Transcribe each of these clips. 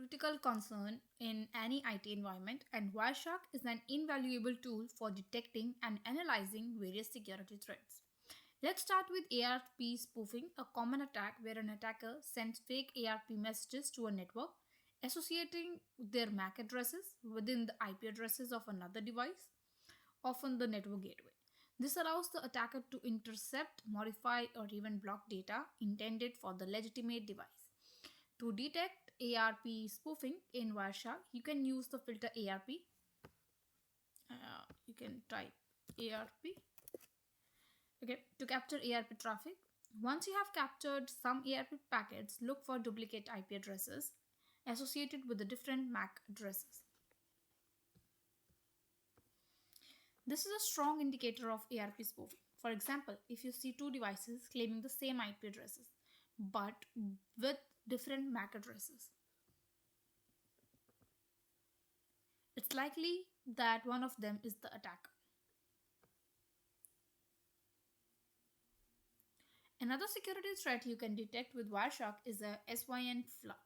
critical concern in any IT environment, and Wireshark is an invaluable tool for detecting and analyzing various security threats. Let's start with ARP spoofing, a common attack where an attacker sends fake ARP messages to a network, associating their MAC addresses within the IP addresses of another device, often the network gateway. This allows the attacker to intercept, modify, or even block data intended for the legitimate device. To detect ARP spoofing in Wireshark, you can use the filter ARP. You can type ARP. Okay, to capture ARP traffic. Once you have captured some ARP packets, look for duplicate IP addresses associated with the different MAC addresses. This is a strong indicator of ARP spoofing. For example, if you see two devices claiming the same IP addresses but with different MAC addresses, it's likely that one of them is the attacker. Another security threat you can detect with Wireshark is a SYN flood,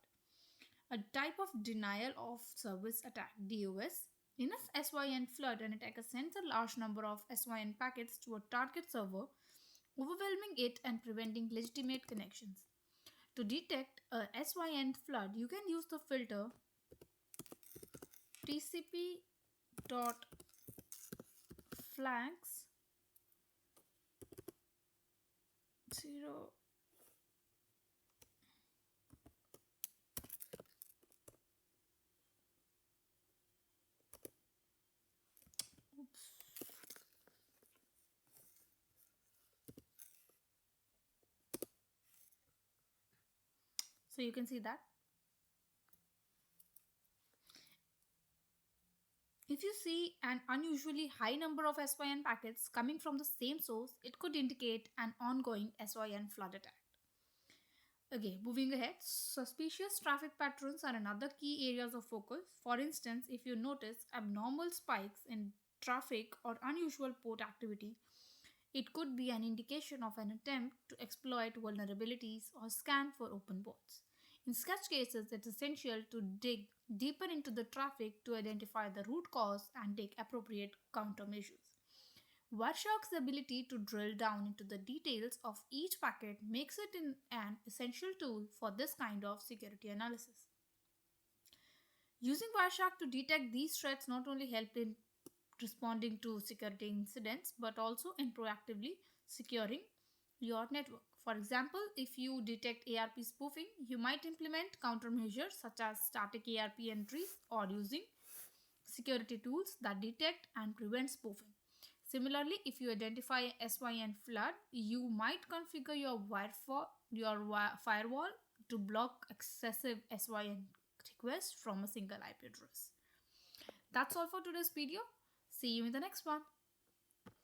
a type of denial of service attack (DOS). In a SYN flood, an attacker sends a large number of SYN packets to a target server, overwhelming it and preventing legitimate connections. To detect a SYN flood, you can use the filter tcp.flags 0. Oops. So you can see that. If you see an unusually high number of SYN packets coming from the same source, it could indicate an ongoing SYN flood attack. Okay, moving ahead, suspicious traffic patterns are another key areas of focus. For instance, if you notice abnormal spikes in traffic or unusual port activity, it could be an indication of an attempt to exploit vulnerabilities or scan for open ports. In such cases, it's essential to dig deeper into the traffic to identify the root cause and take appropriate countermeasures. Wireshark's ability to drill down into the details of each packet makes it an essential tool for this kind of security analysis. Using Wireshark to detect these threats not only help in responding to security incidents but also in proactively securing your network. For example, if you detect ARP spoofing, you might implement countermeasures such as static ARP entries or using security tools that detect and prevent spoofing. Similarly, if you identify a SYN flood, you might configure your firewall to block excessive SYN requests from a single IP address. That's all for today's video. See you in the next one.